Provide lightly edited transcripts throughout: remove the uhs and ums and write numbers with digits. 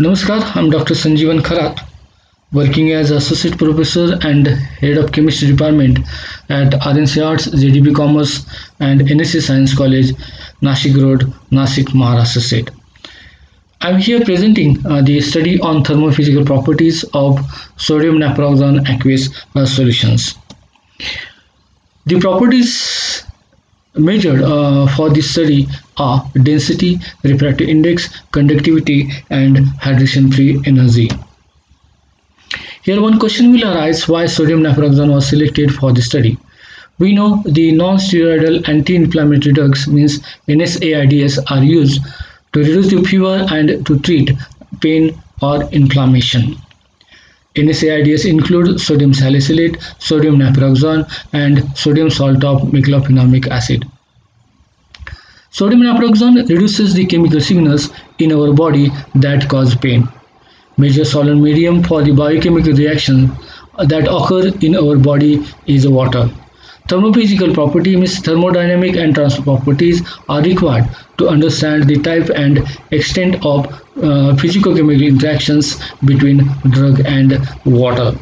Namaskar, I'm Dr. Sanjeevan Kharat, working as Associate Professor and Head of Chemistry Department at RNC Arts, JDB Commerce and NSC Science College, Nashik Road, Nasik, Maharashtra State. I'm here presenting the study on thermophysical properties of sodium naproxen aqueous solutions. The properties measured for this study are density, refractive index, conductivity, and hydration-free energy. Here one question will arise: why sodium naproxen was selected for the study? We know the non-steroidal anti-inflammatory drugs means NSAIDs are used to reduce the fever and to treat pain or inflammation. NSAIDs include sodium salicylate, sodium naproxen, and sodium salt of meclofenamic acid. Sodium naproxen reduces the chemical signals in our body that cause pain. Major solvent medium for the biochemical reaction that occur in our body is water. Thermophysical property means thermodynamic and transfer properties are required to understand the type and extent of physicochemical interactions between drug and water.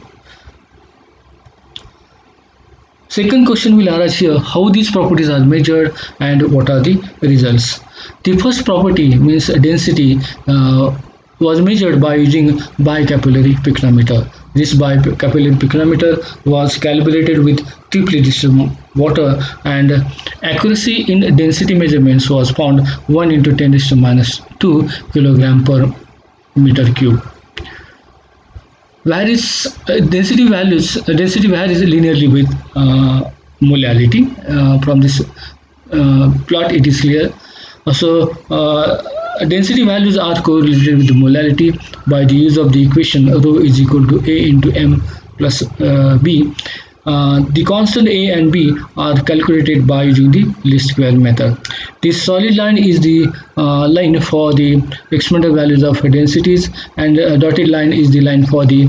Second question will arise here: how these properties are measured and what are the results? The first property means density was measured by using bicapillary picnometer. This bicapillary picnometer was calibrated with triply distilled water, and accuracy in density measurements was found 1 into 10 to minus 2 kilogram per meter cube. Density varies linearly with molality. From this plot it is clear. Density values are correlated with the molality by the use of the equation rho is equal to A into M plus B. The constant A and B are calculated by using the least square method. This solid line is the line for the experimental values of densities, and dotted line is the line for the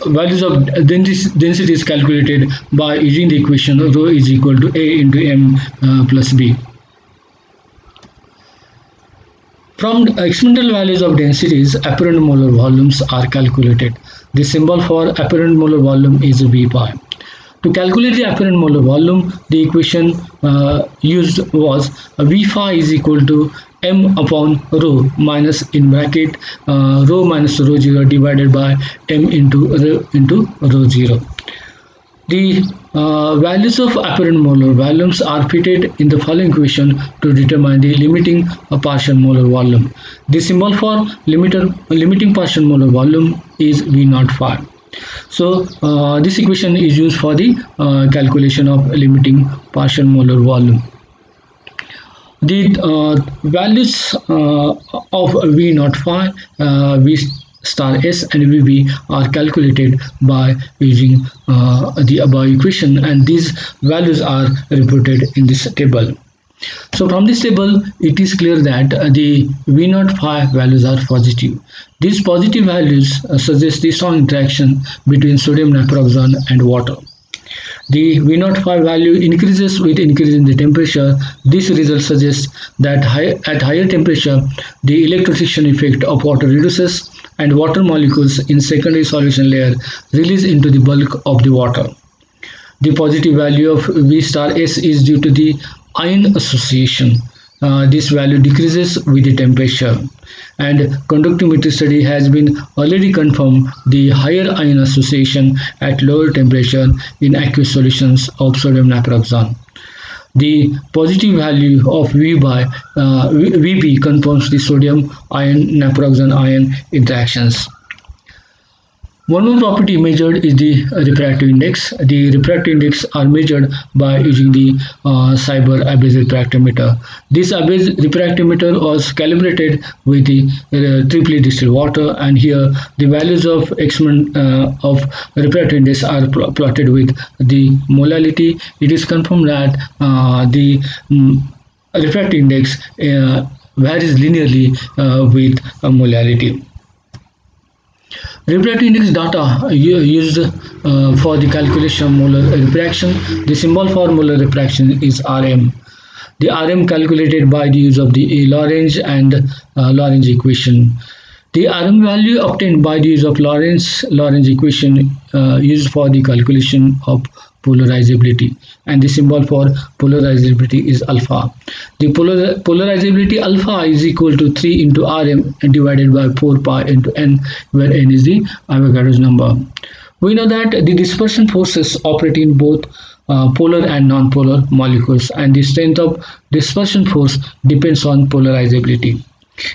values of densities calculated by using the equation rho is equal to A into M plus B. From experimental values of densities, apparent molar volumes are calculated. The symbol for apparent molar volume is V pi. To calculate the apparent molar volume, the equation used was V phi is equal to M upon rho minus in bracket rho minus rho 0 divided by M into rho 0. The values of apparent molar volumes are fitted in the following equation to determine the limiting partial molar volume. The symbol for limiting partial molar volume is V naught phi. So this equation is used for the calculation of limiting partial molar volume. The values of V naught phi, V star S and VB are calculated by using the above equation, and these values are reported in this table. So from this table it is clear that the V naught phi values are positive. These positive values suggest the strong interaction between sodium naproxen and water. The V naught phi value increases with increase in the temperature. This result suggests that at higher temperature the electrofiction effect of water reduces, and water molecules in secondary solution layer release into the bulk of the water. The positive value of V star S is due to the ion association. This value decreases with the temperature, and conductimetry study has been already confirmed the higher ion association at lower temperature in aqueous solutions of sodium naproxen. The positive value of Vb confirms the sodium ion naproxen ion interactions. One more property measured is the refractive index. The refractive index are measured by using the Cyber Abbes refractometer. This Abbes refractometer was calibrated with the triply distilled water, and here the values of refractive index are plotted with the molality. It is confirmed that the refractive index varies linearly with molality. Refractive index data used for the calculation of molar refraction. The symbol for molar refraction is Rm. The Rm calculated by the use of the Lorentz and Lorentz equation. The Rm value obtained by the use of Lorentz equation used for the calculation of polarizability, and the symbol for polarizability is alpha. The polarizability alpha is equal to 3 into Rm divided by 4 pi into n, where n is the Avogadro's number. We know that the dispersion forces operate in both polar and non-polar molecules, and the strength of dispersion force depends on polarizability.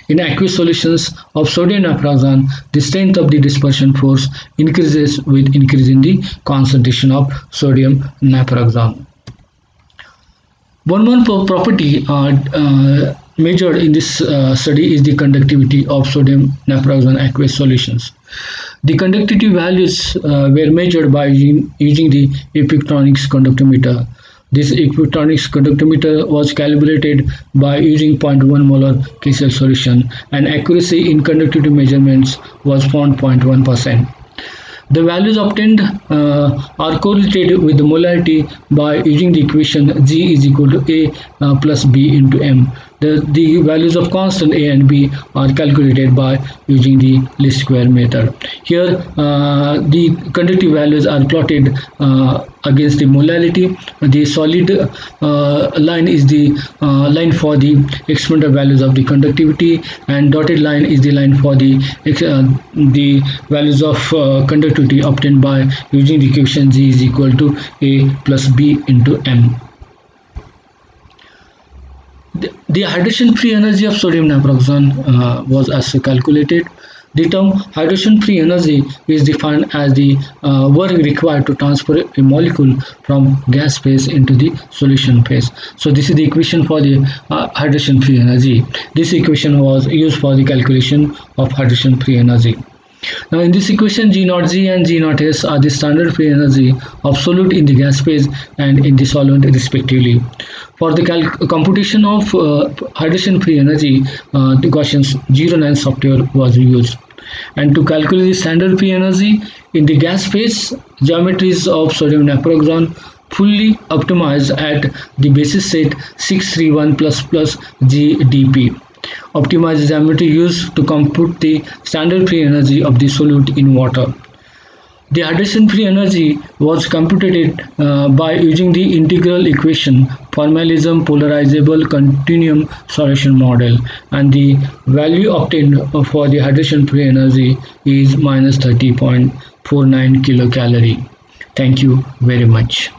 In aqueous solutions of sodium naproxen, the strength of the dispersion force increases with increase in the concentration of sodium naproxen. One more property measured in this study is the conductivity of sodium naproxen aqueous solutions. The conductivity values were measured by using the electronics conductometer. This electronics conductometer was calibrated by using 0.1 molar KCl solution, and accuracy in conductivity measurements was found 0.1%. The values obtained are correlated with the molarity by using the equation G is equal to A plus B into M. The values of constant A and B are calculated by using the least square method. Here the conductive values are plotted against the molarity. The solid line is the line for the experimental values of the conductivity, and dotted line is the line for the values of conductivity obtained by using the equation G is equal to A plus B into M. The hydrogen-free energy of sodium naproxen was as calculated. The term hydrogen-free energy is defined as the work required to transfer a molecule from gas phase into the solution phase. So this is the equation for the hydrogen-free energy. This equation was used for the calculation of hydrogen-free energy. Now in this equation, G naught G and G naught S are the standard free energy of solute in the gas phase and in the solvent respectively. For the computation of hydrogen free energy, the Gaussian's 09 software was used. And to calculate the standard free energy in the gas phase, geometries of sodium naproxen fully optimized at the basis set 631 plus GdP. Optimized geometry used to compute the standard free energy of the solute in water. The hydrogen free energy was computed by using the integral equation formalism polarizable continuum solution model, and the value obtained for the hydrogen free energy is minus 30.49 kilocalorie. Thank you very much.